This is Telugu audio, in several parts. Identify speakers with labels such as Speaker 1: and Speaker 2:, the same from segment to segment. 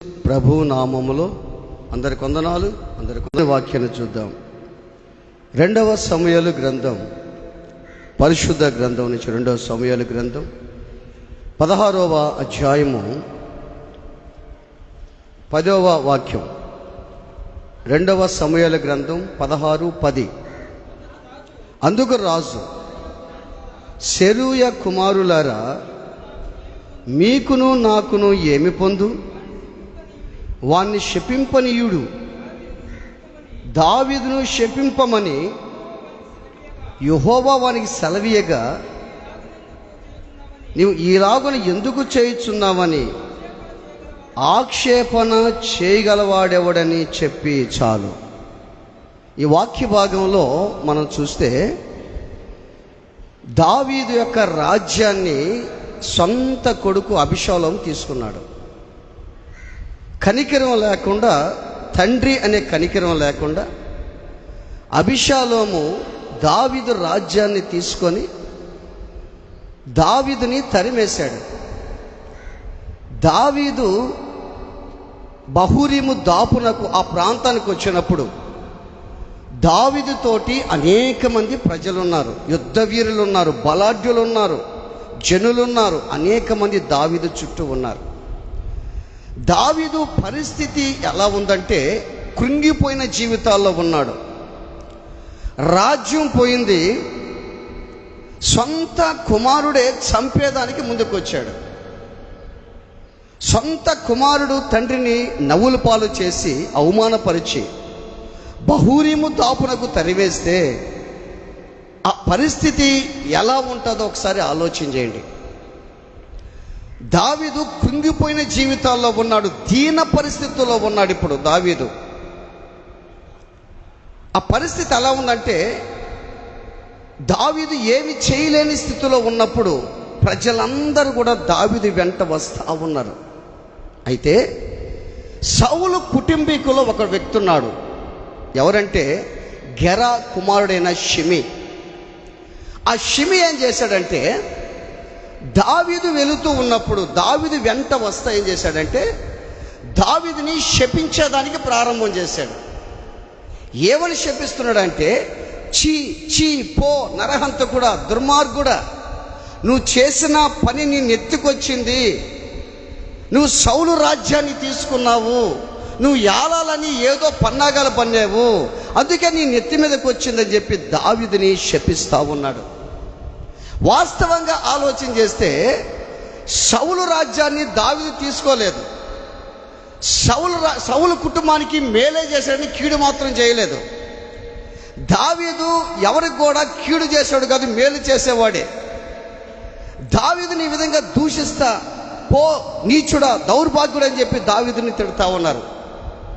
Speaker 1: ప్రభు నామములో అందరికి వందనాలు. అందరికి వాక్యాన్ని చూద్దాం. 2వ సమూయేలు గ్రంథం, పరిశుద్ధ గ్రంథం నుంచి 2వ సమూయేలు గ్రంథం 16వ అధ్యాయము 10వ వాక్యం. 2వ సమూయేలు గ్రంథం 16:10. అందుకు రాజు, సెరూయ కుమారులారా, మీకును నాకును ఏమి పొందు? వాణ్ణి శపింపనీయుడు. దావీదును శపింపమని యెహోవా వానికి సెలవీయగా, నీవు ఈలాగున ఎందుకు చేయుచున్నావని ఆక్షేపణ చేయగలవాడెవడని చెప్పి చాలు. ఈ వాక్య భాగంలో మనం చూస్తే దావీదు యొక్క రాజ్యాన్ని సొంత కొడుకు అబీషాలోము తీసుకున్నాడు. కనికరం లేకుండా, తండ్రి అనే కనికరం లేకుండా అబీషాలోము దావీదు రాజ్యాన్ని తీసుకొని దావీదుని తరిమేశాడు. దావీదు బహూరీము దాపునకు ఆ ప్రాంతానికి వచ్చినప్పుడు దావీదుతోటి అనేక మంది ప్రజలున్నారు, యుద్ధ వీరులు ఉన్నారు, బలాఢ్యులు ఉన్నారు, జనులున్నారు, అనేక మంది దావీదు చుట్టూ ఉన్నారు. దావీదు పరిస్థితి ఎలా ఉందంటే కృంగిపోయిన జీవితాల్లో ఉన్నాడు. రాజ్యం పోయింది. సొంత కుమారుడే చంపేదానికి ముందుకు వచ్చాడు. సొంత కుమారుడు తండ్రిని నవ్వుల పాలు చేసి అవమానపరిచి బహూరీము దాపునకు తరివేస్తే ఆ పరిస్థితి ఎలా ఉంటుందో ఒకసారి ఆలోచన చేయండి. దావీదు కృంగిపోయిన జీవితాల్లో ఉన్నాడు, దీన పరిస్థితుల్లో ఉన్నాడు. ఇప్పుడు దావీదు ఆ పరిస్థితి ఎలా ఉందంటే, దావీదు ఏమి చేయలేని స్థితిలో ఉన్నప్పుడు ప్రజలందరూ కూడా దావీదు వెంట వస్తూ ఉన్నారు. అయితే సౌలు కుటుంబీకులో ఒక వ్యక్తి ఉన్నాడు. ఎవరంటే గెరా కుమారుడైన షిమి. ఆ షిమి ఏం చేశాడంటే, దావీదు వెళుతూ ఉన్నప్పుడు దావీదు వెంట వస్తా ఏం చేశాడంటే దావీదుని శపించేదానికి ప్రారంభం చేశాడు. ఏమని శపిస్తున్నాడంటే, చీ చీ పో నరహంతకుడా, దుర్మార్గుడా, నువ్వు చేసిన పని నీ నెత్తికొచ్చింది, నువ్వు సౌలు రాజ్యాన్ని తీసుకున్నావు, నువ్వు యాలాలని ఏదో పన్నాగాలు పన్నావు, అందుకే నీ నెత్తి మీదకి వచ్చిందని చెప్పి దావీదుని శపిస్తా ఉన్నాడు. వాస్తవంగా ఆలోచన చేస్తే సౌలు రాజ్యాన్ని దావీదు తీసుకోలేదు. సౌలు కుటుంబానికి మేలే చేశాడని కీడు మాత్రం చేయలేదు. దావీదు ఎవరికి కూడా కీడు చేశాడు కాదు, మేలు చేసేవాడే. దావీదుని ఈ విధంగా దూషిస్తా, పో నీచుడా, దౌర్భాగ్యుడు అని చెప్పి దావీదుని తిడుతూ ఉన్నారు.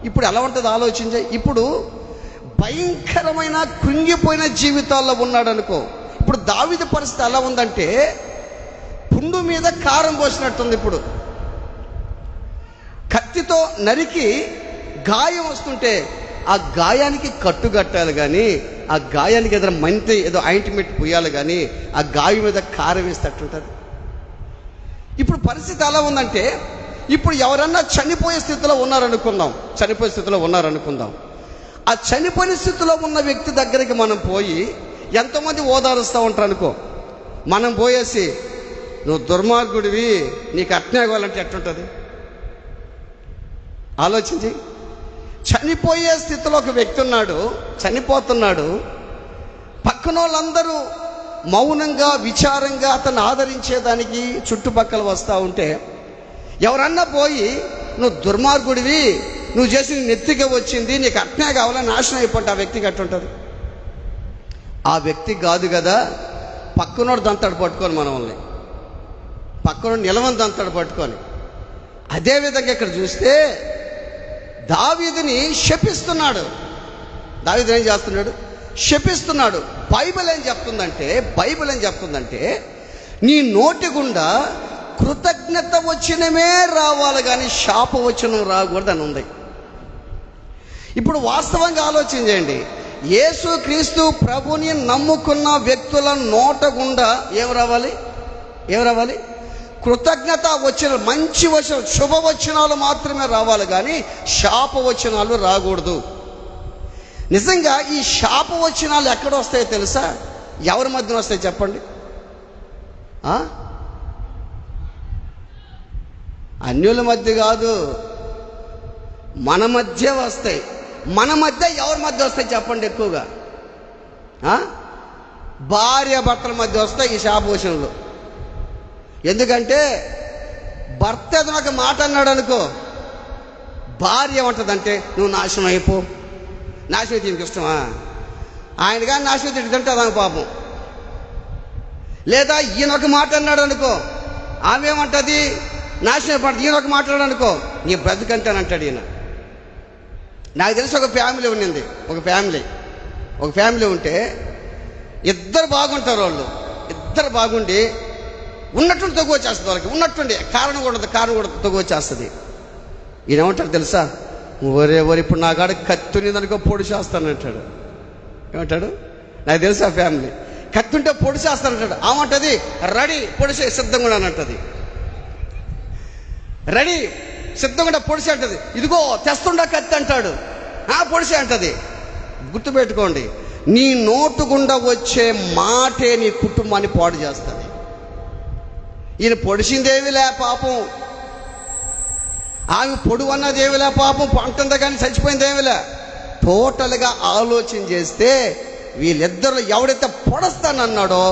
Speaker 1: ఇప్పుడు ఎలా ఉంటుంది ఆలోచించే. ఇప్పుడు భయంకరమైన కృంగిపోయిన జీవితాల్లో ఉన్నాడు అనుకో. ఇప్పుడు దావీదు పరిస్థితి ఎలా ఉందంటే పుండు మీద కారం పోసినట్టుంది. ఇప్పుడు కత్తితో నరికి గాయం వస్తుంటే ఆ గాయానికి కట్టుగట్టాలి కానీ, ఆ గాయానికి ఏదైనా మంచి ఏదో ఆయింట్మెంట్ పోయాలి కానీ ఆ గాయం మీద కారం వేస్తట్టుంటుంది. ఇప్పుడు పరిస్థితి ఎలా ఉందంటే, ఇప్పుడు ఎవరన్నా చనిపోయే స్థితిలో ఉన్నారనుకుందాం. ఆ చనిపోయిన స్థితిలో ఉన్న వ్యక్తి దగ్గరికి మనం పోయి ఎంతోమంది ఓదారుస్తూ ఉంటారు అనుకో. మనం పోయేసి నువ్వు దుర్మార్గుడివి, నీకు అట్నే కావాలంటే ఎట్టుంటుంది ఆలోచించి. చనిపోయే స్థితిలో ఒక వ్యక్తి ఉన్నాడు, చనిపోతున్నాడు. పక్కన వాళ్ళందరూ మౌనంగా విచారంగా అతన్ని ఆదరించేదానికి చుట్టుపక్కల వస్తూ ఉంటే ఎవరన్నా పోయి నువ్వు దుర్మార్గుడివి, నువ్వు చేసి నెత్తిగా వచ్చింది, నీకు అట్నే కావాలని నాశనం అయిపోతే ఆ వ్యక్తికి అట్టుంటుంది. ఆ వ్యక్తి కాదు కదా, పక్కనోడు దంతాడు పట్టుకొని, మనల్ని పక్కనోడు నిలవని దంతాడు పట్టుకొని. అదేవిధంగా ఇక్కడ చూస్తే దావీదుని శపిస్తున్నాడు. దావీదు ఏం చేస్తున్నాడు? శపిస్తున్నాడు. బైబిల్ ఏం చెప్తుందంటే నీ నోటి గుండా కృతజ్ఞత వచనమే రావాలి కానీ శాపవచనం రాకూడదని ఉంది. ఇప్పుడు వాస్తవంగా ఆలోచన చేయండి. యేసు క్రీస్తు ప్రభుని నమ్ముకున్న వ్యక్తుల నోట గుండా ఏం రావాలి? కృతజ్ఞత వచ్చిన మంచి వచనం, శుభవచనాలు మాత్రమే రావాలి, కానీ శాపవచనాలు రాకూడదు. నిజంగా ఈ శాపవచనాలు ఎక్కడ వస్తాయో తెలుసా? ఎవరి మధ్యన వస్తాయి చెప్పండి? అన్యుల మధ్య కాదు, మన మధ్య వస్తాయి. మన మధ్య ఎవరి మధ్య వస్తాయి చెప్పండి? ఎక్కువగా భార్య భర్తల మధ్య వస్తాయి ఈ శాపవచనాలు. ఎందుకంటే భర్త ఏదైనా ఒక మాట అన్నాడు అనుకో, భార్య ఏమంటుందంటే నువ్వు నాశనం అయిపో. నాశనం దీనికి ఇష్టమా? ఆయన కానీ నాశనం తింటే అదానికి పాపం. లేదా ఈయన ఒక మాట అన్నాడు అనుకో, ఆమె ఏమంటుంది? నాశనం అయిపోతుంది. ఈయన ఒక మాట్లాడాడు అనుకో, నీ బ్రతుకంటానంటాడు ఈయన. నాకు తెలిసి ఒక ఫ్యామిలీ ఉండింది. ఒక ఫ్యామిలీ ఉంటే ఇద్దరు బాగుంటారు. వాళ్ళు ఇద్దరు బాగుండి ఉన్నట్టుండి తగ్గు వచ్చేస్తుంది. వాళ్ళకి ఉన్నట్టుండి కారణం కూడా తగ్గు వచ్చేస్తుంది. ఈయన ఏమంటాడు తెలుసా? ఒరే ఇప్పుడు నా కాడ కత్తునిదనుకో పొడి చేస్తానంటాడు. ఏమంటాడు? నాకు తెలుసు ఆ ఫ్యామిలీ. కత్తుంటే పొడి చేస్తానంటాడు. ఆమంటది రెడీ పొడిసే సిద్ధంగా ఉన్నానంటది. రెడీ సిద్ధంగా పొడిసే అంటది. ఇదిగో తెస్తుండా కత్తి అంటాడు. పొడిసే అంటది. గుర్తుపెట్టుకోండి, నీ నోటు గుండా వచ్చే మాటే నీ కుటుంబాన్ని పాడు చేస్తుంది. ఈయన పొడిచిందేవిలే పాపం, ఆమె పొడు అన్నదేవిలే పాపం, అంటుందా కానీ చచ్చిపోయిందేవిలే. టోటల్గా ఆలోచన చేస్తే వీళ్ళిద్దరు ఎవడైతే పొడస్తానన్నాడో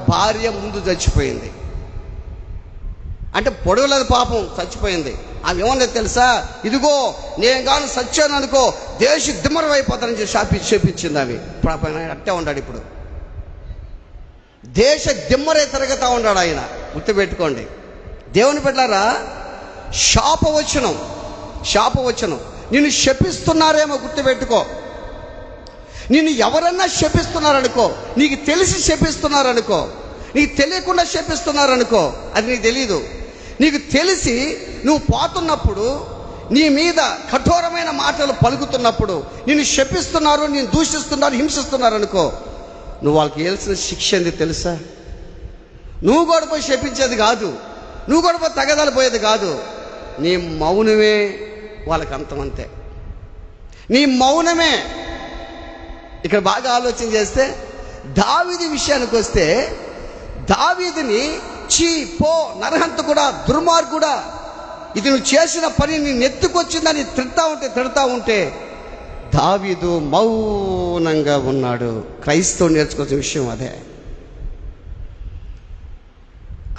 Speaker 1: భార్య ముందు చచ్చిపోయింది. అంటే పొడవలేదు పాపం, చచ్చిపోయింది. ఆమె ఏమన్నా తెలుసా? ఇదిగో నేను కానీ సచ్చాను అనుకో దేశ దిమ్మరం అయిపోతానని చెప్పి చేపించింది ఆమె. అట్టే ఉన్నాడు ఇప్పుడు. దేశ దిమ్మరే తిరగతా ఉన్నాడు ఆయన. గుర్తుపెట్టుకోండి దేవుని బిడ్డలారా, శాపవచనం నిన్ను శపిస్తున్నారేమో గుర్తుపెట్టుకో. నిన్ను ఎవరన్నా శపిస్తున్నారనుకో, నీకు తెలిసి శపిస్తున్నారనుకో, నీకు తెలియకుండా శపిస్తున్నారనుకో, అది నీకు తెలీదు. నీకు తెలిసి నువ్వు పోతున్నప్పుడు, నీ మీద కఠోరమైన మాటలు పలుకుతున్నప్పుడు నిన్ను శపిస్తున్నారు, నేను దూషిస్తున్నారు, హింసిస్తున్నారు అనుకో, నువ్వు వాళ్ళకి వేయాల్సిన శిక్ష ఏంది తెలుసా? నువ్వు కూడా పోయి శపించేది కాదు, నువ్వు కూడా పోయి తగదాలు పోయేది కాదు. నీ మౌనమే వాళ్ళకి అంతమంతే. నీ మౌనమే. ఇక్కడ బాగా ఆలోచన చేస్తే దావీదు విషయానికి వస్తే, దావీదుని చీ పో నరహంతకుడా, దుర్మార్గుడా, ఇది నువ్వు చేసిన పని నేను ఎత్తుకొచ్చిందని తిడతా ఉంటే దావీదు మౌనంగా ఉన్నాడు. క్రైస్తవుడు నేర్చుకోవాల్సిన విషయం అదే.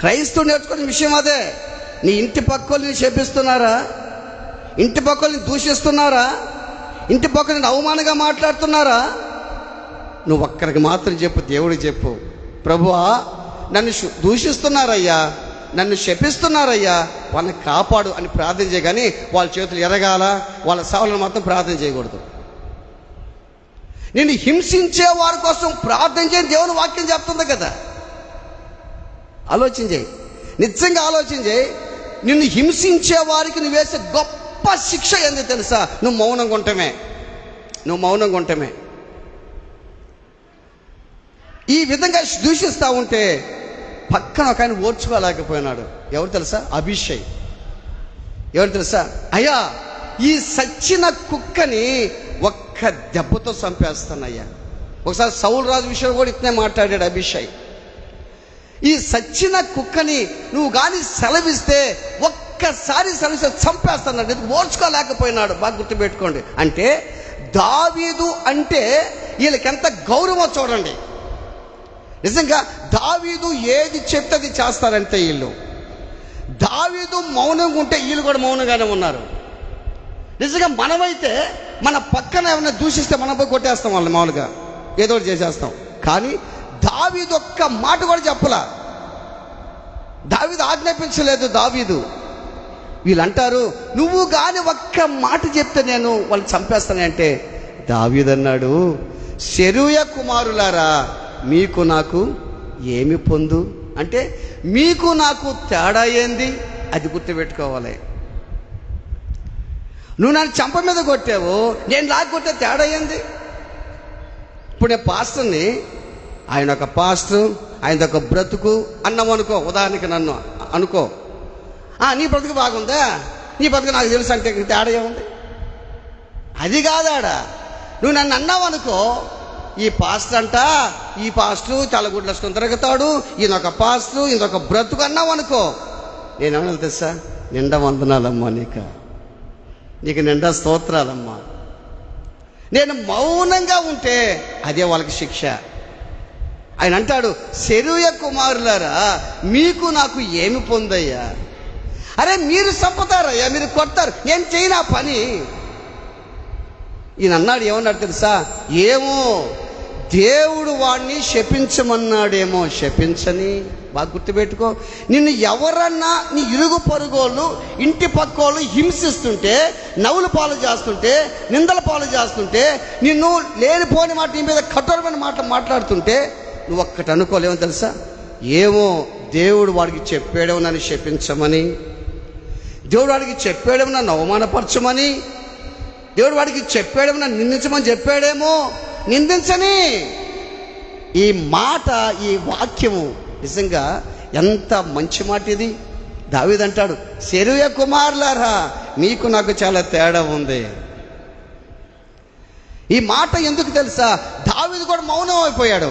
Speaker 1: క్రైస్తవుడు నేర్చుకోవాల్సిన విషయం అదే. నీ ఇంటి పక్కల్ని శపిస్తున్నారా? ఇంటి పక్కల్ని దూషిస్తున్నారా? ఇంటి పక్కన అవమానంగా మాట్లాడుతున్నారా? నువ్వు ఒక్కరికి మాత్రం చెప్పు, దేవుడికి చెప్పు, ప్రభువా నన్ను దూషిస్తున్నారయ్యా, నన్ను శపిస్తున్నారయ్యా, వాళ్ళని కాపాడు అని ప్రార్థన చేయ. కానీ వాళ్ళ చేతులు ఎరగాల, వాళ్ళ సేవలను మాత్రం ప్రార్థన చేయకూడదు. నిన్ను హింసించే వారి కోసం ప్రార్థన చేయని దేవుని వాక్యం చెప్తుంది కదా. ఆలోచన చేయి, నిజంగా ఆలోచన చేయి. నిన్ను హింసించే వారికి నువ్వు వేసే గొప్ప శిక్ష ఏంది తెలుసా? నువ్వు మౌనంగా ఉండటమే. ఈ విధంగా దూషిస్తూ ఉంటే పక్కన ఒక ఆయన ఓర్చుకోలేకపోయినాడు. ఎవరు తెలుసా? అభిషేక్. ఎవరు తెలుసా? అయ్యా ఈ సచ్చిన కుక్కని ఒక్క దెబ్బతో చంపేస్తానయ్యా. ఒకసారి సౌలు రాజు విషయం కూడా ఇట్నే మాట్లాడాడు అభిషేక్. ఈ సచ్చిన కుక్కని నువ్వు కానీ సెలవిస్తే ఒక్కసారి సెలవిస్తే చంపేస్తాడు. ఓర్చుకోలేకపోయినాడు. బాగా గుర్తుపెట్టుకోండి. అంటే దావీదు అంటే వీళ్ళకెంత గౌరవం చూడండి. నిజంగా దావీదు ఏది చెప్తే అది చేస్తారంటే వీళ్ళు. దావీదు మౌనంగా ఉంటే వీళ్ళు కూడా మౌనంగానే ఉన్నారు. నిజంగా మనమైతే మన పక్కన ఏమైనా దూషిస్తే మనం పోయి కొట్టేస్తాం వాళ్ళని, మామూలుగా ఏదో ఒకటి చేసేస్తాం. కానీ దావీదు ఒక్క మాట కూడా చెప్పలా. దావీదు ఆజ్ఞాపించలేదు. దావీదు వీళ్ళు అంటారు నువ్వు కానీ ఒక్క మాట చెప్తే నేను వాళ్ళని చంపేస్తానంటే దావీదు అన్నాడు, సెరూయా కుమారులారా మీకు నాకు ఏమి పొందు? అంటే మీకు నాకు తేడా ఏంది? అది గుర్తుపెట్టుకోవాలి. నువ్వు నన్ను చంప మీద కొట్టావు, నేను లాగి కొట్టే తేడా ఏంది? ఇప్పుడు నేను పాస్టర్ని, ఆయన ఒక పాస్టర్, ఆయన ఒక బ్రతుకు అన్నాం అనుకో, ఉదాహరణకి నన్ను అనుకో, నీ బ్రతుకు బాగుందా, నీ బ్రతుకు నాకు తెలుసు అంటే తేడా ఏముంది? అది కాదాడా. నువ్వు నన్ను అన్నావు అనుకో, ఈ పాస్టర్ అంట, ఈ పాస్టర్ తలగుడ్లు వేసుకొని తిరుగుతాడు, ఈయనొక పాస్టర్, ఈయనొక బ్రతుకు అన్నావు అనుకో, నేనేమన్నా తెలుసా? నిండా వందనాలమ్మా, నీకు నిండా స్తోత్రాలమ్మా. నేను మౌనంగా ఉంటే అదే వాళ్ళకి శిక్ష. ఆయన అంటాడు, సెరూయ కుమారులారా, మీకు నాకు ఏమి పొందయ్యా? అరే మీరు చంపుతారయ్యా, మీరు కొడతారు, నేను చేయనా పని. ఈయన అన్నాడు, ఏమన్నాడు తెలుసా? ఏమో దేవుడు వాడిని శపించమన్నాడేమో, శపించని. బాగా గుర్తుపెట్టుకో. నిన్ను ఎవరన్నా నీ ఇరుగు పొరుగోళ్ళు, ఇంటి పక్కోళ్ళు హింసిస్తుంటే, నవ్వుల పాలు చేస్తుంటే, నిందల పాలు చేస్తుంటే, నిన్ను లేనిపోని మాట, నీ మీద కఠోరమైన మాట మాట్లాడుతుంటే నువ్వు ఒక్కటి అనుకోలేమో తెలుసా? ఏమో దేవుడు వాడికి చెప్పాడేమో నన్ను శపించమని, దేవుడు వాడికి చెప్పాడేమో నన్ను అవమానపరచమని, దేవుడు వాడికి చెప్పాడేమో నన్ను నిందించమని చెప్పాడేమో. నిందించని. ఈ మాట, ఈ వాక్యము నిజంగా ఎంత మంచి మాట ఇది. దావీదు అంటాడు, సెరూయ కుమారులారా, మీకు నాకు చాలా తేడా ఉంది. ఈ మాట ఎందుకు తెలుసా? దావీదు కూడా మౌనం అయిపోయాడు.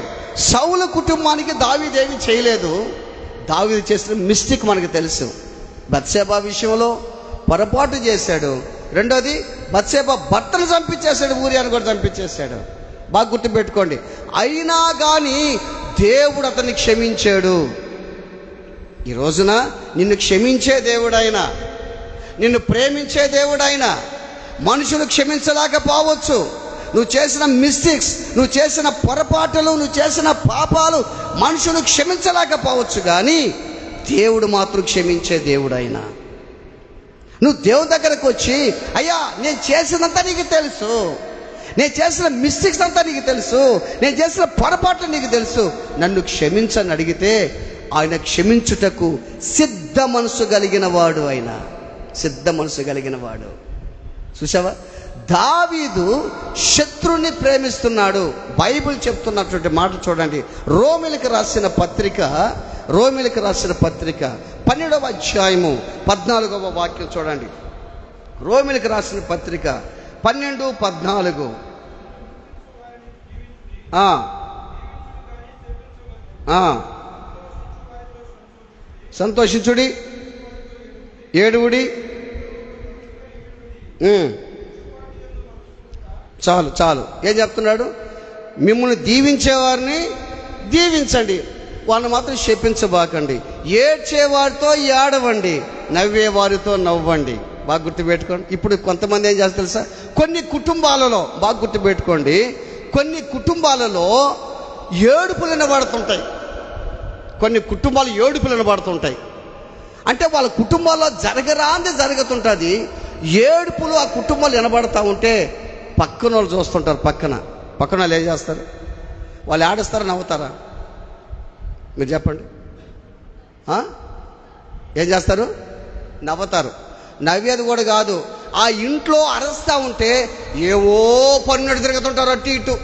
Speaker 1: సౌలు కుటుంబానికి దావీదు ఏమీ చేయలేదు. దావీదు చేసిన మిస్టేక్ మనకు తెలుసు. బత్షెబా విషయంలో పొరపాటు చేశాడు. రెండోది, బత్షెబా భర్తను చంపించేశాడు, ఊరియాను కూడా చంపించేశాడు. బాగా గుర్తుపెట్టుకోండి. అయినా కానీ దేవుడు అతన్ని క్షమించాడు. ఈ రోజున నిన్ను క్షమించే దేవుడైనా, నిన్ను ప్రేమించే దేవుడైనా మనుషులు క్షమించలేకపోవచ్చు. నువ్వు చేసిన మిస్టేక్స్, నువ్వు చేసిన పొరపాటులు, నువ్వు చేసిన పాపాలు మనుషులు క్షమించలేకపోవచ్చు, కానీ దేవుడు మాత్రం క్షమించే దేవుడైనా. నువ్వు దేవుని దగ్గరకు వచ్చి, అయ్యా నేను చేసినంత నీకు తెలుసు, నేను చేసిన మిస్టేక్స్ అంతా నీకు తెలుసు, నేను చేసిన పొరపాట్లు నీకు తెలుసు, నన్ను క్షమించని అడిగితే ఆయన క్షమించుటకు సిద్ధ మనసు కలిగిన వాడు. ఆయన సిద్ధ మనసు కలిగిన వాడు. చూసావా? దావీదు శత్రుని ప్రేమిస్తున్నాడు. బైబిల్ చెప్తున్నటువంటి మాట చూడండి. రోమిలకు రాసిన పత్రిక 12వ అధ్యాయము 14వ వాక్యం చూడండి. రోమిలకు రాసిన పత్రిక 12:14. సంతోషించుడి, ఏడువుడి. చాలు చాలు. ఏం చెప్తున్నాడు? మిమ్మల్ని దీవించేవారిని దీవించండి, వాళ్ళని మాత్రం శపించబాకండి. ఏడ్చేవారితో ఏడవండి, నవ్వేవారితో నవ్వండి. బాగా గుర్తుపెట్టుకోండి. ఇప్పుడు కొంతమంది ఏం చేస్తారు తెలుసా? కొన్ని కుటుంబాలలో, బాగా గుర్తుపెట్టుకోండి, కొన్ని కుటుంబాలలో ఏడుపులు వినబడుతుంటాయి. కొన్ని కుటుంబాలు ఏడుపులు వినబడుతుంటాయి. అంటే వాళ్ళ కుటుంబాల్లో జరగరాంది జరుగుతుంటుంది. ఏడుపులు ఆ కుటుంబాలు వినబడతా ఉంటే పక్కన వాళ్ళు చూస్తుంటారు. పక్కన వాళ్ళు ఏం చేస్తారు? వాళ్ళు ఏడుస్తారా, నవ్వుతారా? మీరు చెప్పండి. ఏం చేస్తారు? నవ్వుతారు. నవ్వేది కూడా కాదు, ఆ ఇంట్లో అరుస్తూ ఉంటే ఏవో పన్నున్నట్టు తిరుగుతుంటారు అటు ఇటు.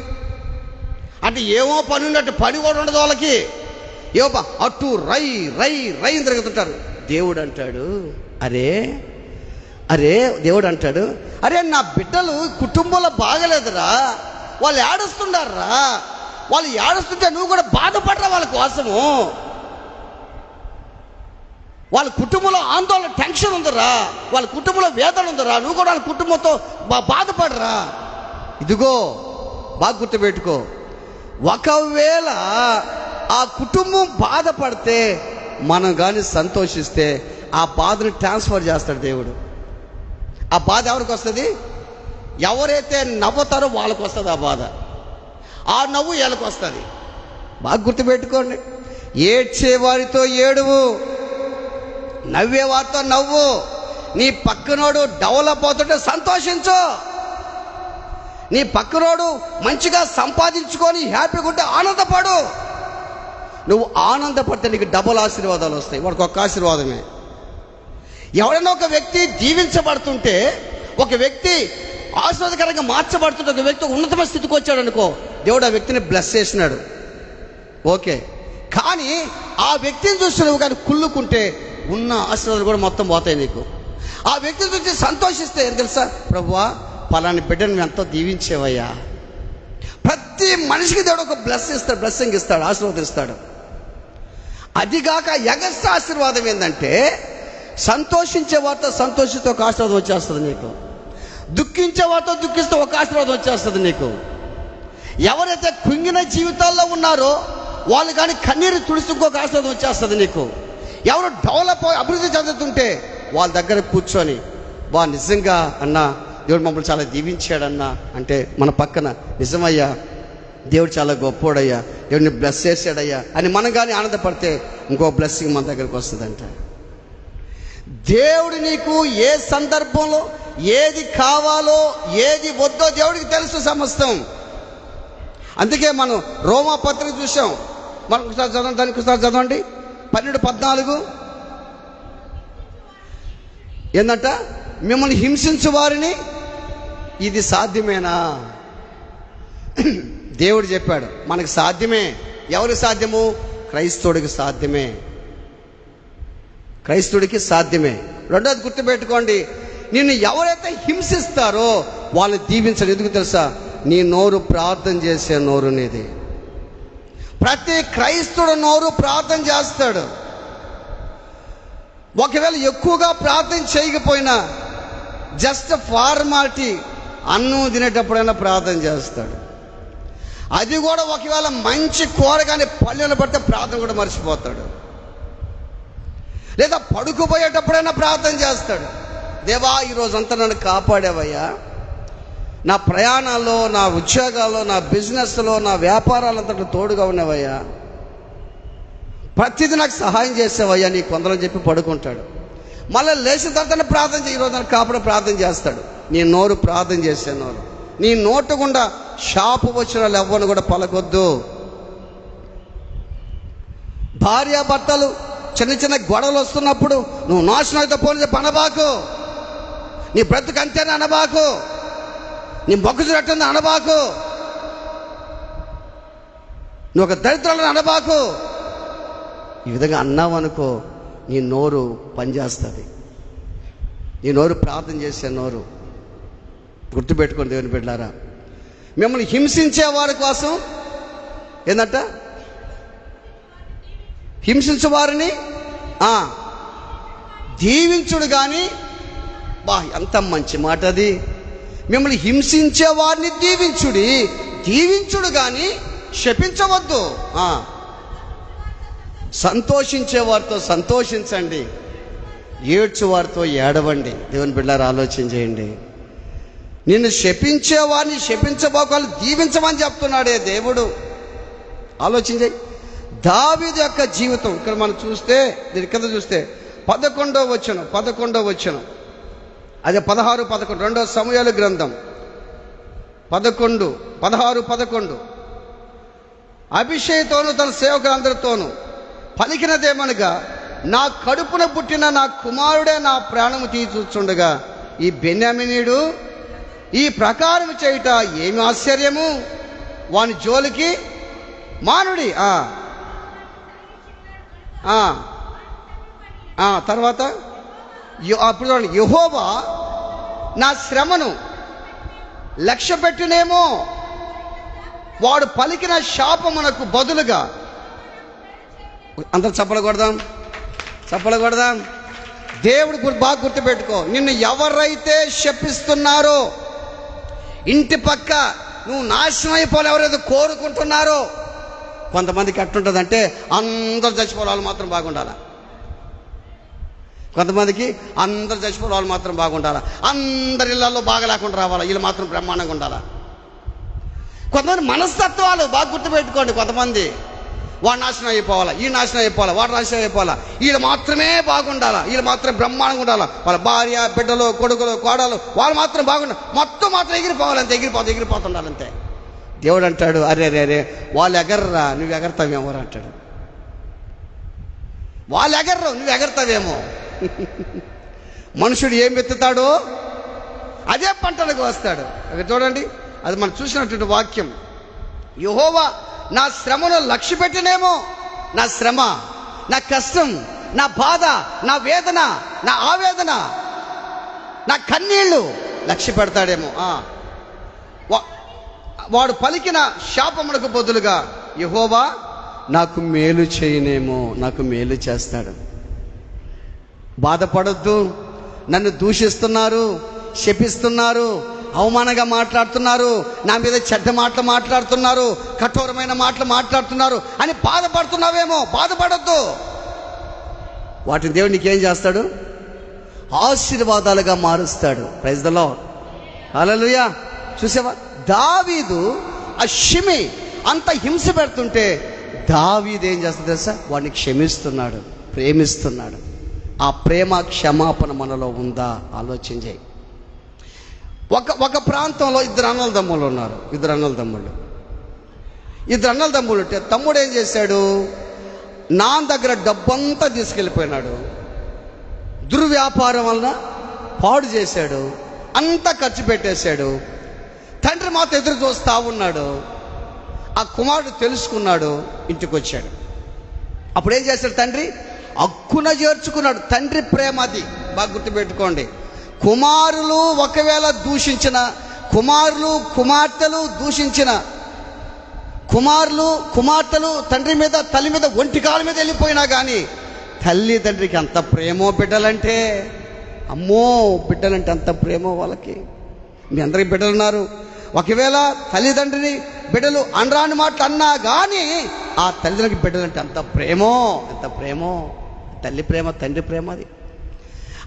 Speaker 1: అంటే ఏమో పన్నున్నట్టు పని కూడా ఉండదు వాళ్ళకి. ఏవో అటు రై రై రై తిరుగుతుంటారు. దేవుడు అంటాడు, దేవుడు అంటాడు, అరే నా బిడ్డలు కుటుంబంలో బాగలేదురా, వాళ్ళు ఏడుస్తున్నారా, వాళ్ళు ఏడుస్తుంటే నువ్వు కూడా బాధపడరా వాళ్ళ కోసము. వాళ్ళ కుటుంబంలో ఆందోళన, టెన్షన్ ఉందిరా, వాళ్ళ కుటుంబంలో వేదన ఉందిరా, నువ్వు కూడా వాళ్ళ కుటుంబంతో బాధపడరా. ఇదిగో బాగా గుర్తుపెట్టుకో, ఒకవేళ ఆ కుటుంబం బాధపడితే మనం కానీ సంతోషిస్తే ఆ బాధను ట్రాన్స్ఫర్ చేస్తాడు దేవుడు. ఆ బాధ ఎవరికి వస్తుంది? ఎవరైతే నవ్వుతారో వాళ్ళకి వస్తుంది ఆ బాధ. ఆ నవ్వు వీళ్ళకి వస్తుంది. బాగా గుర్తుపెట్టుకోండి. ఏడ్చేవారితో ఏడువు, నవ్వేవారితో నవ్వు. నీ పక్కనోడు డెవలప్ అవుతుంటే సంతోషించు. నీ పక్కనోడు మంచిగా సంపాదించుకొని హ్యాపీగా ఉంటే ఆనందపడు. నువ్వు ఆనందపడితే నీకు డబుల్ ఆశీర్వాదాలు వస్తాయి. వాడికి ఒక్క ఆశీర్వాదమే. ఎవరైనా ఒక వ్యక్తి దీవించబడుతుంటే, ఒక వ్యక్తి ఆశీర్వాదకరంగా మార్చబడుతుంటే, ఒక వ్యక్తి ఉన్నతమైన స్థితికి వచ్చాడు అనుకో, దేవుడు ఆ వ్యక్తిని బ్లెస్ చేసినాడు, ఓకే. కానీ ఆ వ్యక్తిని చూసి నువ్వు కానీ కుళ్ళుకుంటే ఉన్న ఆశీర్వాదాలు కూడా మొత్తం పోతాయి నీకు. ఆ వ్యక్తి చూసి సంతోషిస్తే ఏం తెలుసా, ప్రభువా పలాని బిడ్డను నువ్వు ఎంతో దీవించేవయ్యా. ప్రతి మనిషికి దేవుడు ఒక బ్లెస్సింగ్ ఇస్తాడు, ఆశీర్వాదిస్తాడు. అదిగాక ఎగస్ట్రా ఆశీర్వాదం ఏంటంటే, సంతోషించే వారితో సంతోషిస్తే ఒక ఆశీర్వాదం వచ్చేస్తుంది నీకు, దుఃఖించే వారితో దుఃఖిస్తే ఒక ఆశీర్వాదం వచ్చేస్తుంది నీకు. ఎవరైతే కుంగిన జీవితాల్లో ఉన్నారో వాళ్ళు కానీ కన్నీరు తుడిసి ఇంకొక ఆశీర్వాదం వచ్చేస్తుంది నీకు. ఎవరు డెవలప్ అభివృద్ధి చెందుతుంటే వాళ్ళ దగ్గర కూర్చొని, వా నిజంగా అన్నా దేవుడు మమ్మల్ని చాలా దీవించాడన్నా అంటే మన పక్కన, నిజమయ్యా దేవుడు చాలా గొప్పోడయ్యా, దేవుడిని బ్లెస్ చేశాడయ్యా అని మనం కానీ ఆనందపడితే ఇంకో బ్లెస్సింగ్ మన దగ్గరకు వస్తుందంట. దేవుడు నీకు ఏ సందర్భంలో ఏది కావాలో ఏది వద్దో దేవుడికి తెలుసు సమస్తం. అందుకే మనం రోమా పత్రిక చూసాం. మనం ఒకసారి చదవండి, దానికి ఒకసారి చదవండి 12:14. ఏంటంట, మిమ్మల్ని హింసించు వారిని ఇది సాధ్యమేనా? దేవుడు చెప్పాడు మనకు సాధ్యమే. ఎవరికి సాధ్యము? క్రైస్తవుడికి సాధ్యమే, క్రైస్తవుడికి సాధ్యమే. రెండోది గుర్తుపెట్టుకోండి, నిన్ను ఎవరైతే హింసిస్తారో వాళ్ళని దీవించడు. ఎందుకు తెలుసా? నీ నోరు ప్రార్థన చేసే నోరు నీది. ప్రతి క్రైస్తవుడు నోరు ప్రార్థన చేస్తాడు. ఒకవేళ ఎక్కువగా ప్రార్థన చేయకపోయినా జస్ట్ ఫార్మాలిటీ, అన్నం తినేటప్పుడైనా ప్రార్థన చేస్తాడు. అది కూడా ఒకవేళ మంచి కూరగానే పల్లెలు పడితే ప్రార్థన కూడా మర్చిపోతాడు. లేదా పడుకుపోయేటప్పుడైనా ప్రార్థన చేస్తాడు. దేవా ఈరోజంతా నన్ను కాపాడేవయ్యా, నా ప్రయాణాల్లో, నా ఉద్యోగాల్లో, నా బిజినెస్లో, నా వ్యాపారాలంతట్లో తోడుగా ఉన్నవయ్యా, ప్రతిదీ నాకు సహాయం చేసేవయ్యా నీ కొందరని చెప్పి పడుకుంటాడు. మళ్ళీ లేచిన తర్వాత ప్రార్థన చేయి, ఈరోజు నన్ను కాపాడే ప్రార్థన చేస్తాడు. నీ నోరు ప్రార్థన చేసే నోరు. నీ నోటు గుండా షాపు వచ్చిన వాళ్ళు ఎవ్వరు కూడా పలకొద్దు. భార్యాభర్తలు చిన్న చిన్న గొడవలు వస్తున్నప్పుడు నువ్వు నాశనం అయితే పోని చెప్పి అనబాకు. నీ బ్రతుకు అంతేనే అనబాకు. నీ మొగ్గు చూడట్టుంది అనబాకు. నువ్వు ఒక దరిద్రాలను అనబాకు. ఈ విధంగా అన్నావు అనుకో, నీ నోరు పనిచేస్తుంది. నీ నోరు ప్రార్థన చేసే నోరు. గుర్తుపెట్టుకోండి దేవుని బిడ్డలారా, మిమ్మల్ని హింసించే వారి కోసం ఏంటంట, హింసించే వారిని దీవించుడు కానీ, బా ఎంత మంచి మాట అది. మిమ్మల్ని హింసించే వారిని దీవించుడు కానీ శపించవద్దు. సంతోషించే వారితో సంతోషించండి, ఏడ్చు వారితో ఏడవండి. దేవుని బిడ్డలారా ఆలోచన చేయండి. నిన్ను శపించే వారిని శపించబోకాలు దీవించమని చెప్తున్నాడే దేవుడు. ఆలోచించే. దావీదు యొక్క జీవితం ఇక్కడ మనం చూస్తే, దీని కింద చూస్తే 11వ వచనం, అదే 16-11, 2 సమూయేలు గ్రంథం 16-11. అభిషేక్తోను తన సేవకులందరితోనూ పలికినదేమనగా, నా కడుపున పుట్టిన నా కుమారుడే నా ప్రాణము తీర్చుచుండగా ఈ బెన్యామీనీయుడు ఈ ప్రకారం చేయుట ఏమి ఆశ్చర్యము, వాని జోలికి మానుడి. తర్వాత అప్పుడు చూడండి, యెహోవా నా శ్రమను లక్ష్య పెట్టినేమో, వాడు పలికిన శాపమునకు బదులుగా. అందరూ చప్పలగొడదాం. దేవుడు బాగా గుర్తుపెట్టుకో, నిన్ను ఎవరైతే శపిస్తున్నారో, ఇంటి పక్క నువ్వు నాశనం అయిపోవాలి ఎవరైతే కోరుకుంటున్నారో, కొంతమందికి ఎట్టుంటుందంటే అందరు చచ్చిపోవాలి వాళ్ళు మాత్రం బాగుండాలా, కొంతమందికి అందరు చచ్చిపోవాలి వాళ్ళు మాత్రం బాగుండాలా, అందరి ఇళ్లలో బాగా లేకుండా రావాలా, వీళ్ళు మాత్రం బ్రహ్మాండంగా ఉండాలా. కొంతమంది మనస్తత్వాలు బాగా గుర్తుపెట్టుకోండి. కొంతమంది వాడు నాశనం అయిపోవాలా, ఈ నాశనం అయిపోవాలా, వాడు నాశనం అయిపోవాలా, వీళ్ళు మాత్రమే బాగుండాలా, వీళ్ళు మాత్రం బ్రహ్మాండంగా ఉండాలా, వాళ్ళ భార్య బిడ్డలు కొడుకులు కోడలు వాళ్ళు మాత్రం బాగుండాలి, మొత్తం మాత్రం ఎగిరిపోవాలంతే, ఎగిరిపోతుండాలంతే. దేవుడు అంటాడు, అరే వాళ్ళు ఎగర్రా, నువ్వు ఎగరతావేమో అంటాడు. వాళ్ళు ఎగర్రు, నువ్వు ఎగరతావేమో. మనుషుడు ఏం ఎత్తుతాడో అదే పంటలకు వస్తాడు. అక్కడ చూడండి, అది మనం చూసినటువంటి వాక్యం. యెహోవా నా శ్రమను లక్ష్య పెట్టినేమో, నా శ్రమ, నా కష్టం, నా బాధ, నా వేదన, నా ఆవేదన, నా కన్నీళ్లు లక్ష్య పెడతాడేమో. వాడు పలికిన శాపములకు బదులుగా యెహోవా నాకు మేలు చేయనేమో, నాకు మేలు చేస్తాడు. బాధపడొద్దు, నన్ను దూషిస్తున్నారు, శపిస్తున్నారు, అవమానంగా మాట్లాడుతున్నారు, నా మీద చెడ్డ మాటలు మాట్లాడుతున్నారు, కఠోరమైన మాటలు మాట్లాడుతున్నారు అని బాధపడుతున్నావేమో. బాధపడొద్దు. వాటిని దేవుడు నీకేం చేస్తాడు? ఆశీర్వాదాలుగా మారుస్తాడు. Praise the Lord. హల్లెలూయా. చూసావా, దావీదు ఆ షిమి అంత హింస పెడుతుంటే దావీదు ఏం చేస్తాడు తెలుసా? వాడిని క్షమిస్తున్నాడు, ప్రేమిస్తున్నాడు. ఆ ప్రేమ క్షమాపణ మనలో ఉందా? ఆలోచన చేయి. ఒక ప్రాంతంలో ఇద్దరు అన్నదమ్ములు ఉన్నారు. ఇద్దరు అన్నదమ్ములు ఉంటే తమ్ముడు ఏం చేశాడు? నాన్న దగ్గర డబ్బంతా తీసుకెళ్ళిపోయినాడు. దుర్వ్యాపారం వలన పాడు చేశాడు, అంతా ఖర్చు పెట్టేశాడు. తండ్రి మాత్రం ఎదురు చూస్తా ఉన్నాడు. ఆ కుమారుడు తెలుసుకున్నాడు, ఇంటికి వచ్చాడు. అప్పుడు ఏం చేశాడు? తండ్రి హక్కున చేర్చుకున్నాడు. తండ్రి ప్రేమ అది, బాగా గుర్తుపెట్టుకోండి. కుమారులు ఒకవేళ దూషించిన, కుమార్తెలు దూషించిన, కుమార్తెలు తండ్రి మీద, తల్లి మీద, ఒంటికాల మీద వెళ్ళిపోయినా కానీ తల్లి తండ్రికి అంత ప్రేమో బిడ్డలంటే. అమ్మో, బిడ్డలంటే అంత ప్రేమో వాళ్ళకి. మీ అందరికి బిడ్డలున్నారు. ఒకవేళ తల్లిదండ్రిని బిడ్డలు అనరాని మాటలు అన్నా కానీ ఆ తల్లిదండ్రికి బిడ్డలంటే అంత ప్రేమో. తల్లి ప్రేమ, తండ్రి ప్రేమ అది.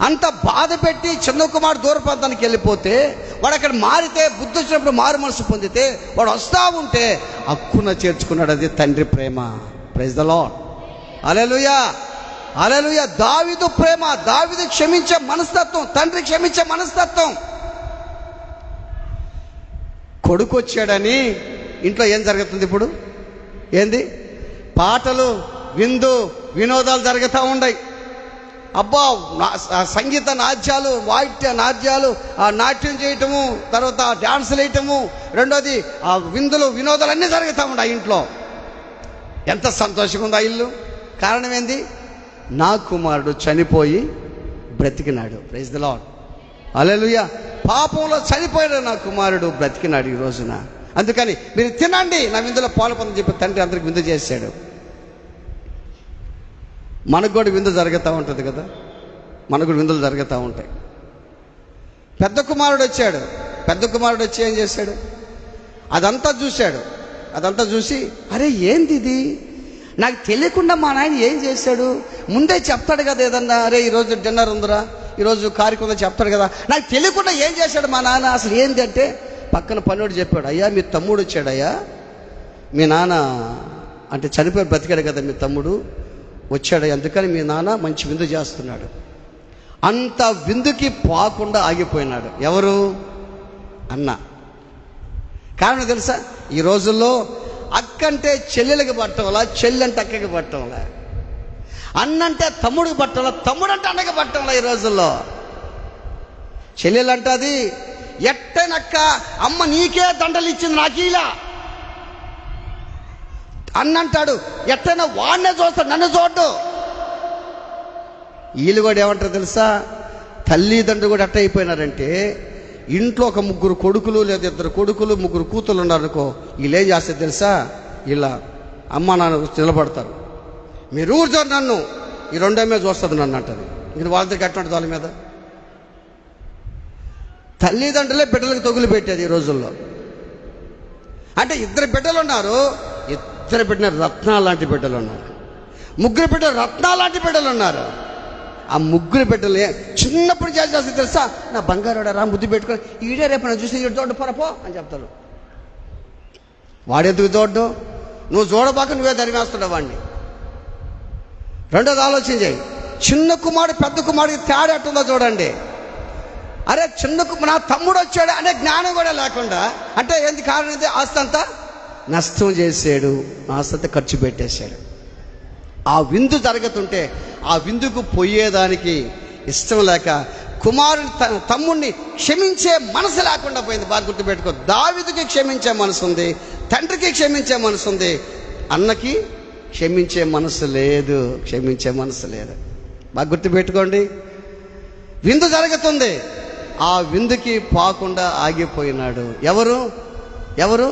Speaker 1: అంత బాధ పెట్టి చిన్న కుమారుడు దూర ప్రాంతానికి వెళ్ళిపోతే, వాడు అక్కడ మారితే, బుద్ధి వచ్చినప్పుడు మారు మనసు పొందితే, వాడు వస్తూ ఉంటే హక్కున చేర్చుకున్నాడు. అది తండ్రి ప్రేమ. Praise the Lord. Hallelujah, hallelujah. దావీదు ప్రేమ, దావీదు క్షమించే మనస్తత్వం, తండ్రి క్షమించే మనస్తత్వం. కొడుకు వచ్చాడని ఇంట్లో ఏం జరుగుతుంది ఇప్పుడు? ఏంది? పాటలు, వినోదాలు జరుగుతూ ఉన్నాయి. అబ్బా, సంగీత నాట్యాలు, వాయిద్య నాట్యాలు, నాట్యం చేయటము, తర్వాత డాన్సులు వేయటము, రెండోది వినోదాలు అన్నీ జరుగుతూ ఉన్నాయి ఇంట్లో. ఎంత సంతోషంగా ఉంది ఆ ఇల్లు. కారణం ఏంది? నా కుమారుడు చనిపోయి బ్రతికినాడు. Praise the Lord. హల్లెలూయా. పాపంలో చనిపోయాడు నా కుమారుడు, బ్రతికినాడు ఈ రోజున. అందుకని మీరు తినండి, నా విందులో పాలుపొందని చెప్పి తండ్రి అందరికి విందు చేశాడు. మనకు కూడా విందు జరుగుతూ ఉంటుంది కదా, మనకు కూడా విందులు జరుగుతూ ఉంటాయి. పెద్ద కుమారుడు వచ్చి ఏం చేశాడు? అదంతా చూసి అరే ఏంది ఇది, నాకు తెలియకుండా మా నాయన ఏం చేశాడు? ముందే చెప్తాడు కదా ఏదన్నా, అరే ఈరోజు డిన్నర్ ఉందిరా, ఈరోజు కార్యక్రమం చెప్తాడు కదా. నాకు తెలియకుండా ఏం చేశాడు మా నాన్న? అసలు ఏంది అంటే పక్కన పనివాడు చెప్పాడు, అయ్యా మీ తమ్ముడు వచ్చాడయ్యా, మీ నాన్న అంటే చనిపోయి బ్రతికాడు కదా, మీ తమ్ముడు వచ్చాడు, అందుకని మీ నాన్న మంచి విందు చేస్తున్నాడు. అంత విందుకి పోకుండా ఆగిపోయినాడు. ఎవరు? అన్న. కారణం తెలుసా? ఈ రోజుల్లో అక్కంటే చెల్లెలకి పట్టంలా, చెల్లెంటే అక్కకి పట్టంలా, అన్నంటే తమ్ముడికి పట్టంలా, తమ్ముడంటే అన్నకి పట్టంలా. ఈ రోజుల్లో చెల్లెలంటది, ఎట్టనక్క అమ్మ నీకే దండలు ఇచ్చింది నాకీలా. అన్నంటాడు, ఎట్టైనా వాడినే చూస్తాడు, నన్ను చూడ్డు. వీళ్ళు కూడా ఏమంటారు తెలుసా? తల్లిదండ్రులు కూడా ఎట్ట అయిపోయినారంటే, ఇంట్లో ఒక 3 కొడుకులు లేదా 2 కొడుకులు 3 కూతుళ్ళు ఉన్నారనుకో, వీళ్ళు ఏం చేస్తారు తెలుసా? ఇలా అమ్మ నాన్న నిలబడతారు, మీరు ఊరుతారు నన్ను, ఈ రెండేమే చూస్తుంది నన్ను అంటది. ఇంక వాళ్ళ దగ్గర ఎట్లా ఉంటుంది వాళ్ళ మీద? తల్లిదండ్రులే బిడ్డలకు తొగులు పెట్టేది ఈ రోజుల్లో. అంటే 2 బిడ్డలు ఉన్నారు, 2 బిడ్డలు రత్నాలు లాంటి బిడ్డలు ఉన్నారు, 3 బిడ్డలు రత్నాలు లాంటి బిడ్డలు ఉన్నారు. ఆ 3 బిడ్డలు చిన్నప్పుడు చేసేసి తెలుసా? నా బంగారు రా ముద్దు పెట్టుకొని, ఈడే రేపు నా చూసి తోడు పొరపో అని చెప్తాడు. వాడెందుకు తోడ్డు? నువ్వు చూడబాక నువ్వే ధరిమేస్తున్నావు వాడిని. రెండోది ఆలోచన చేయి, చిన్న కుమారుడు పెద్ద కుమారుడికి తేడా ఎట్టుందో చూడండి. అరే నా తమ్ముడు వచ్చాడు అనే జ్ఞానం కూడా లేకుండా, అంటే ఏంది కారణం? ఏంది? ఆస్తి అంతా నష్టం చేసాడు, ఆస్తి అంతా ఖర్చు పెట్టేశాడు. ఆ విందు జరుగుతుంటే ఆ విందుకు పోయేదానికి ఇష్టం లేక కుమారుని తమ్ముడిని క్షమించే మనసు లేకుండా పోయింది. బాగా గుర్తుపెట్టుకో, దావీదుకి క్షమించే మనసు ఉంది, తండ్రికి క్షమించే మనసు ఉంది, అన్నకి క్షమించే మనసు లేదు. బాగా గుర్తుపెట్టుకోండి. విందు జరుగుతుంది, ఆ విందుకి పోకుండా ఆగిపోయినాడు. ఎవరు?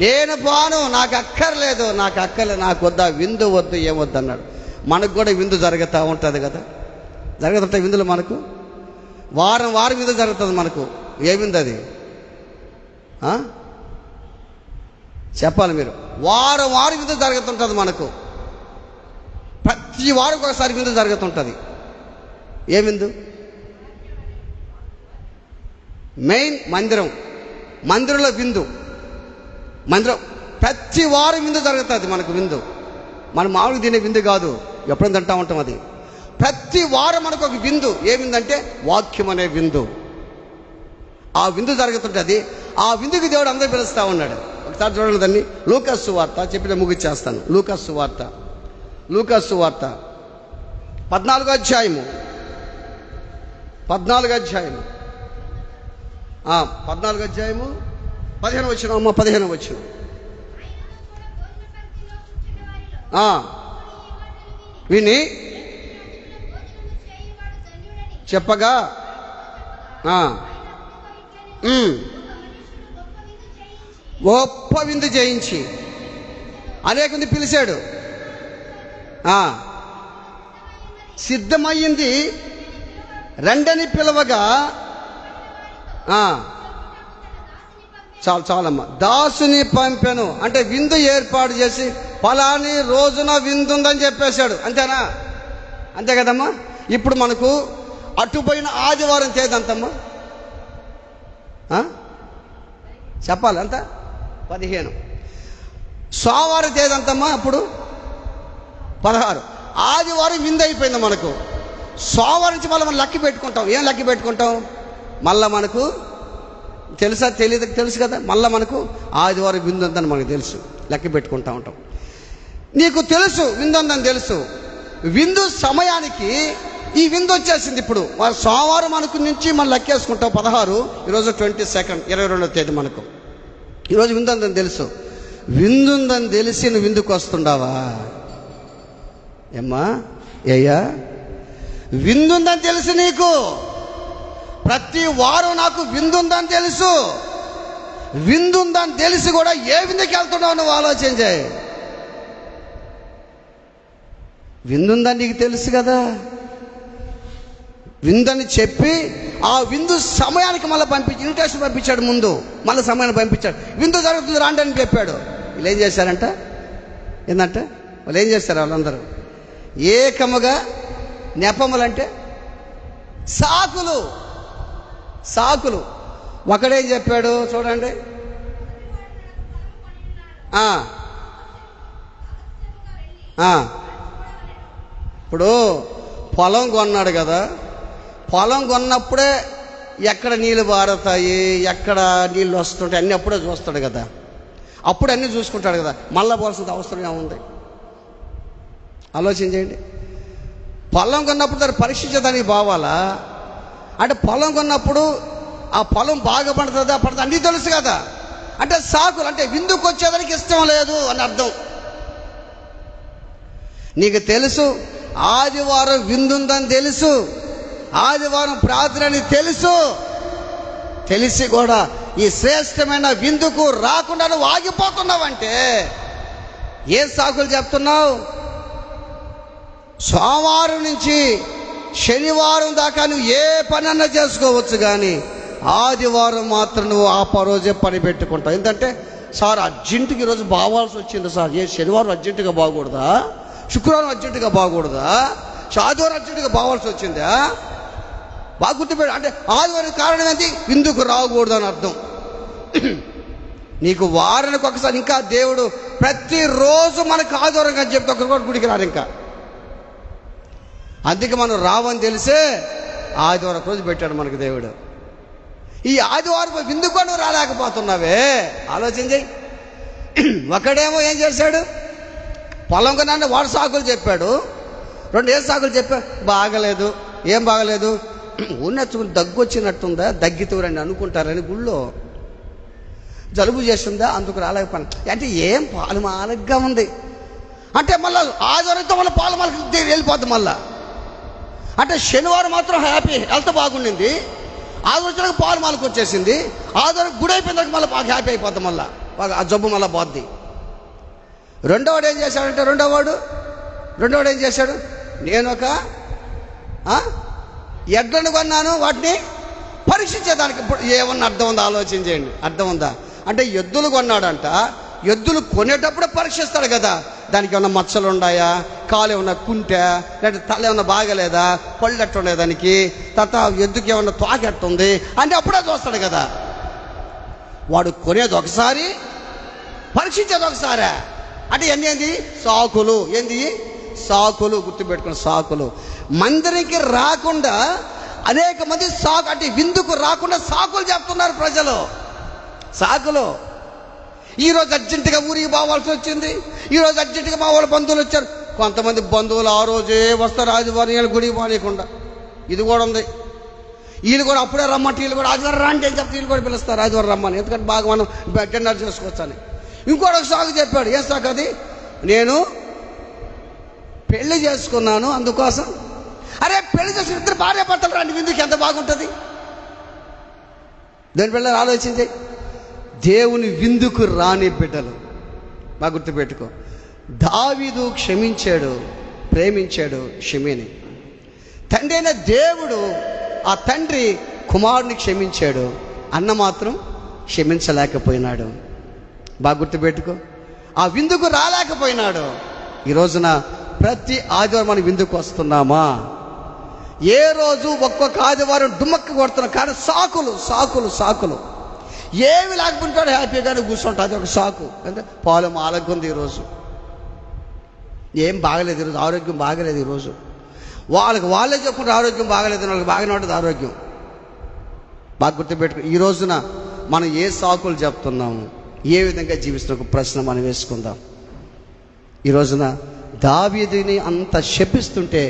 Speaker 1: నేను పోను, నాకు అక్కర్లేదు, నాకు వద్దు, ఆ విందు వద్దు, ఏమొద్దు అన్నాడు. మనకు కూడా విందు జరుగుతూ ఉంటుంది కదా, జరుగుతుంటాయి విందులు మనకు. వారం విందు జరుగుతుంది మనకు. ఏ విందు అది? చెప్పాలి మీరు. వారం విందు జరుగుతుంటుంది మనకు. ప్రతి వారం ఒకసారి విందు జరుగుతుంటుంది. ఏ విందు? మెయిన్ మందిరంలో విందు. ప్రతి వారం విందు జరుగుతుంది మనకు. విందు మనం మామూలుగా తినే విందు కాదు, ఎప్పుడైనా తింటా ఉంటాం. అది ప్రతి వారం మనకు ఒక విందు. ఏ విందు అంటే వాక్యం అనే విందు. ఆ విందు జరుగుతుంటుంది. ఆ విందుకి దేవుడు అందరూ పిలుస్తూ ఉన్నాడు. ఒకసారి చూడండి దాన్ని. లూకాసు సువార్త చెప్పిన ముగిచ్చేస్తాను. లూకాసు సువార్త 14వ అధ్యాయము 15వ వచనం. 15వ వచనం. విని చెప్పగా గొప్ప విందు చేయించి అనేక మంది పిలిచాడు. సిద్ధమయ్యింది రెండని పిలవగా చాలమ్మా, దాసుని పంపాను అంటే విందు ఏర్పాటు చేసి ఫలాని రోజున విందు ఉందని చెప్పేశాడు. అంతేనా? అంతే కదమ్మా. ఇప్పుడు మనకు అటుపోయిన ఆదివారం తేదీ అంతమ్మా చెప్పాలి, అంత 15. సోమవారం తేదీ అంతమ్మా అప్పుడు 16. ఆదివారం విందు అయిపోయింది మనకు. సోమవారం నుంచి మళ్ళీ మనం లెక్క పెట్టుకుంటాం. ఏం లెక్క పెట్టుకుంటాం? మళ్ళీ మనకు తెలుసు కదా, మళ్ళీ మనకు ఆదివారం విందు ఉందని మనకు తెలుసు, లెక్క పెట్టుకుంటూ ఉంటాం. నీకు తెలుసు విందు ఉందని తెలుసు. విందు సమయానికి ఈ విందు వచ్చేసింది. ఇప్పుడు సోమవారం మనకు నుంచి మనం లెక్కేసుకుంటాం 16. ఈరోజు 22, 22వ తేదీ మనకు. ఈరోజు విందు ఉందని తెలుసు. విందు ఉందని తెలిసి నువ్వు విందుకు వస్తుండావా? ఏమ్మా విందు ఉందని తెలుసు నీకు. ప్రతి వారం నాకు విందు ఉందని తెలుసు. విందు ఉందని తెలిసి కూడా ఏ విందుకి వెళ్తున్నావు నువ్వు ఆలోచన చేయి. విందుందని నీకు తెలుసు కదా. విందని చెప్పి ఆ విందు సమయానికి మళ్ళీ ఇన్విటేషన్ పంపించాడు. ముందు మళ్ళీ సమయాన్ని పంపించాడు. విందు జరుగుతుంది రాండి అని చెప్పాడు. వీళ్ళు ఏం చేశారంట? ఏంటంటే వాళ్ళు ఏం చేశారు? వాళ్ళందరూ ఏకముగా నెపములంటే సాకులు. ఒకడేం చెప్పాడు చూడండి. ఇప్పుడు పొలం కొన్నాడు కదా, పొలం కొన్నప్పుడే ఎక్కడ నీళ్ళు పారుతాయి, ఎక్కడ నీళ్ళు వస్తుంటాయి అన్నీ అప్పుడే చూస్తాడు కదా. అప్పుడు అన్నీ చూసుకుంటాడు కదా. మళ్ళా పోవాల్సిన అవసరం ఏముంది? ఆలోచన చేయండి. పొలం కొన్నప్పుడు దాన్ని పరీక్షించేదానికి బావాలా? అంటే పొలం కొన్నప్పుడు ఆ పొలం బాగా పడుతుందా పడుతుంది అన్నీ తెలుసు కదా. అంటే సాకులు, అంటే విందుకు వచ్చేదానికి ఇష్టం లేదు అని అర్థం. నీకు తెలుసు ఆదివారం విందుందని తెలుసు, ఆదివారం ప్రార్థన అని తెలిసి కూడా ఈ శ్రేష్టమైన విందుకు రాకుండా నువ్వు ఆగిపోతున్నావంటే ఏ సాకులు చెప్తున్నావు? సోమవారం నుంచి శనివారం దాకా నువ్వు ఏ పనన్నా చేసుకోవచ్చు, కానీ ఆదివారం మాత్రం నువ్వు ఆ రోజే పని పెట్టుకుంటావు. ఎందుకంటే సార్ అర్జెంటుగా ఈరోజు బావాల్సి వచ్చింది సార్. ఏ శనివారం అర్జెంటుగా బాగకూడదా? శుక్రవారం అర్జెంటుగా బాగకూడదా? ఆదివారం అర్జెంటుగా బావాల్సి వచ్చిందా? బాగా గుర్తుపెట్టు. అంటే ఆదివారం కారణం ఏంటి? విందుకు రాకూడదు అని అర్థం. నీకు వారానికి ఒకసారి, ఇంకా దేవుడు ప్రతిరోజు మనకు ఆదివారం అని చెప్తే ఒకరు కూడా గుడికి రారు. ఇంకా అందుకే మనం రావని తెలిసే ఆదివారం రోజు పెట్టాడు మనకు దేవుడు. ఈ ఆదివారం విందుకు నువ్వు రాలేకపోతున్నావే, ఆలోచన చెయ్యి. ఒకడేమో ఏం చేశాడు? పొలం కొన్నా వాడు సాకులు చెప్పాడు. 2 ఏం సాకులు చెప్పాడు? బాగలేదు. ఏం బాగలేదు? ఉన్నచ్చుకుని దగ్గు వచ్చినట్టుందా, దగ్గితూరని అనుకుంటారని గుళ్ళో. జలుబు చేస్తుందా, అందుకు రాలేకపోయినా. అంటే ఏం పాలు మాలగ్గా ఉంది అంటే మళ్ళీ ఆదివారంతో మళ్ళీ పాలు మాలకి వెళ్ళిపోద్ది. మళ్ళా అంటే శనివారం మాత్రం హ్యాపీ, హెల్త్ బాగుండింది. ఆదివారం పాలు మాలకు వచ్చేసింది. ఆదివారం గుడి అయిపోయిందాక మళ్ళీ బాగా హ్యాపీ అయిపోద్ది, మళ్ళీ ఆ జబ్బు మళ్ళీ పోద్ది. రెండోవాడు ఏం చేశాడంటే రెండోవాడు ఏం చేశాడు, నేను ఒక ఎడ్లను కొన్నాను, వాటిని పరీక్షించేదానికి. ఇప్పుడు ఏమన్నా అర్థం ఉందా? ఆలోచన చేయండి, అర్థం ఉందా? అంటే ఎద్దులు కొన్నాడంట, ఎద్దులు కొనేటప్పుడే పరీక్షిస్తాడు కదా, దానికి ఏమన్నా మచ్చలు ఉన్నాయా, కాలు ఏమన్నా కుంటా, లేదంటే తల ఏమన్నా బాగలేదా, పళ్ళు ఎట్టుండే దానికి, తర్వాత ఎద్దుకి ఏమన్నా తోకెట్టుంది అంటే అప్పుడే చూస్తాడు కదా. వాడు కొనేది ఒకసారి, పరీక్షించేది ఒకసారి. అంటే ఏంది సాకులు, ఏంది సాకులు, గుర్తుపెట్టుకున్న సాకులు. మందిరికి రాకుండా అనేక మంది అంటే విందుకు రాకుండా సాకులు చెప్తున్నారు ప్రజలు, సాకులు. ఈరోజు అర్జెంటుగా ఊరికి పోవాల్సి వచ్చింది, ఈరోజు అర్జెంటుగా మా వాళ్ళ బంధువులు వచ్చారు. కొంతమంది బంధువులు ఆ రోజే వస్తారు, ఆదివారం గుడికి పోనీయకుండా. ఇది కూడా ఉంది. వీళ్ళు కూడా అప్పుడే రమ్మంటే వీళ్ళు కూడా ఆదివారం రాండి అని చెప్తే వీళ్ళు కూడా పిలుస్తారు ఆదివారం రమ్మని, ఎందుకంటే బాగా మనం డిన్నర్ చేసుకోవచ్చు అని. ఇంకోటి ఒక సాకు చెప్పాడు. ఏ సాకు అది? నేను పెళ్లి చేసుకున్నాను అందుకోసం. అరే పెళ్లి చేసిన ఇద్దరు భార్య భర్తలు రండి విందుకి, ఎంత బాగుంటుంది. దేని పిల్లలు ఆలోచించి, దేవుని విందుకు రాని బిడ్డలు బాగా గుర్తుపెట్టుకో. దావీదు క్షమించాడు, ప్రేమించాడు షిమీని. తండ్రి అయిన దేవుడు, ఆ తండ్రి కుమారుని క్షమించాడు, అన్న మాత్రం క్షమించలేకపోయినాడు. బాగా గుర్తుపెట్టుకో, ఆ విందుకు రాలేకపోయినాడు. ఈ రోజున ప్రతి ఆదివారం మనం విందుకు వస్తున్నామా? ఏ రోజు ఒక్కొక్క ఆదివారం డుమ్మక్కి కొడుతున్నాం, కానీ సాకులు సాకులు సాకులు. ఏమి లేకపోతే హ్యాపీగానే కూర్చుంటా, అది ఒక సాకు. అంటే పాలు మాలకుంది, ఈరోజు ఏం బాగలేదు, ఈరోజు ఆరోగ్యం బాగలేదు. ఈరోజు వాళ్ళే చెప్పుకుంటే ఆరోగ్యం బాగలేదు, వాళ్ళకి బాగానే ఉంటుంది ఆరోగ్యం. బాగా గుర్తుపెట్టుకో. ఈ రోజున మనం ఏ సాకులు చెప్తున్నాము, ఏ విధంగా జీవిస్తున్న ఒక ప్రశ్న మనం వేసుకుందాం. ఈ రోజున దావీదుని అంత శపిస్తుంటే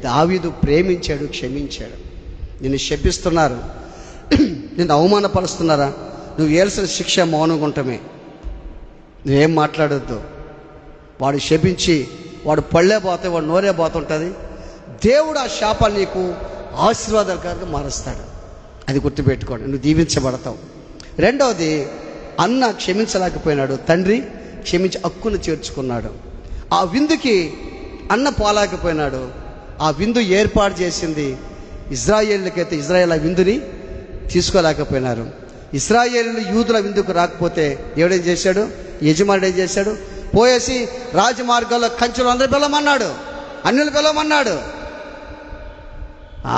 Speaker 1: దావీదు ప్రేమించాడు, క్షమించాడు. నిన్ను శపిస్తున్నారు, నిన్ను అవమానపరుస్తున్నారా, నువ్వు వేయాల్సిన శిక్ష మౌనంగా ఉండటమే, నువ్వేం మాట్లాడొద్దు. వాడు శపించి వాడు పళ్ళే పోతే వాడు నోరే పోతుంటుంది. దేవుడు ఆ శాపాన్ని నీకు ఆశీర్వాదాలుగా మారుస్తాడు. అది గుర్తుపెట్టుకోండి, నువ్వు దీవించబడతావు. రెండవది, అన్న క్షమించలేకపోయినాడు, తండ్రి క్షమించి హక్కును చేర్చుకున్నాడు. ఆ విందుకి అన్న పోలేకపోయినాడు. ఆ విందు ఏర్పాటు చేసింది ఇజ్రాయేలులకైతే ఇజ్రాయేల్ ఆ విందుని తీసుకోలేకపోయినారు. ఇశ్రాయేలు యూదుల విందుకు రాకపోతే దేవుడు ఏం చేశాడు, యజమానుడు ఏం చేశాడు, పోయేసి రాజమార్గాల్లో కంచెలు అందరూ పిలవమన్నాడు, అన్యులు పిలవమన్నాడు.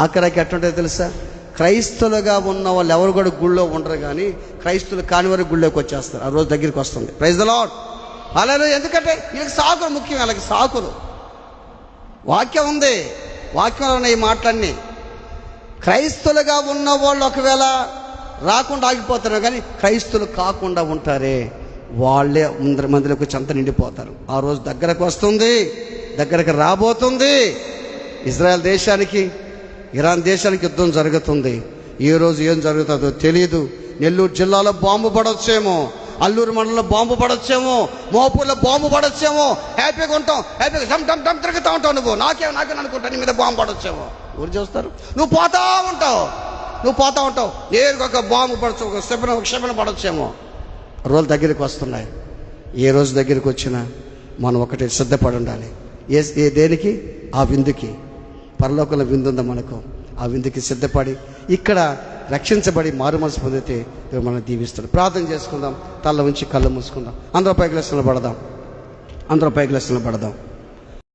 Speaker 1: ఆఖరికి ఎట్లుంటుందో తెలుసా, క్రైస్తవులుగా ఉన్న వాళ్ళు ఎవరు కూడా గుళ్ళో ఉండరు, కానీ క్రైస్తవులు కాని వారు గుళ్ళోకి వచ్చేస్తారు. ఆ రోజు దగ్గరికి వస్తుంది. Praise the lord. అలాగే ఎందుకంటే వీళ్ళకి సాకులు ముఖ్యం, వాళ్ళకి సాకులు. వాక్యం ఉంది, వాక్యంలో ఉన్న ఈ మాటలన్నీ. క్రైస్తవులుగా ఉన్న వాళ్ళు ఒకవేళ రాకుండా ఆగిపోతారు, కానీ క్రైస్తవులు కాకుండా ఉంటారే వాళ్ళే మందిలోకి చెంత నిండిపోతారు. ఆ రోజు దగ్గరకు వస్తుంది, దగ్గరకు రాబోతుంది. ఇజ్రాయెల్ దేశానికి ఇరాన్ దేశానికి యుద్ధం జరుగుతుంది. ఈ రోజు ఏం జరుగుతుందో తెలియదు. నెల్లూరు జిల్లాలో బాంబు పడొచ్చేమో, అల్లూరు మండలంలో బాంబు పడొచ్చేమో, మోపూర్లో బాంబు పడొచ్చేమో. హ్యాపీగా ఉంటాం, హ్యాపీగా డమ్ డమ్ డమ్ తిరుగుతూ ఉంటావు. నువ్వు నాకే అనుకుంటా, నీ మీద బాంబు పడొచ్చేమో. ఊరు చూస్తారు, నువ్వు పోతా ఉంటావు. నేరుగా ఒక బాంబు పడచ్చు, ఒక క్షిపణ పడొచ్చేమో. రోజులు దగ్గరికి వస్తున్నాయి. ఏ రోజు దగ్గరికి వచ్చినా మనం ఒకటి సిద్ధపడి ఉండాలి. ఏ దేనికి? ఆ విందుకి. పరలోకంలో విందు ఉందా మనకు? ఆ విందుకి సిద్ధపడి ఇక్కడ రక్షించబడి మారు మనసు పొందితే మనం దీవిస్తాడు. ప్రార్థన చేసుకుందాం, తల్ల ఉంచి కళ్ళు మూసుకుందాం. అందరూ పైకి లెక్కలు పడదాం.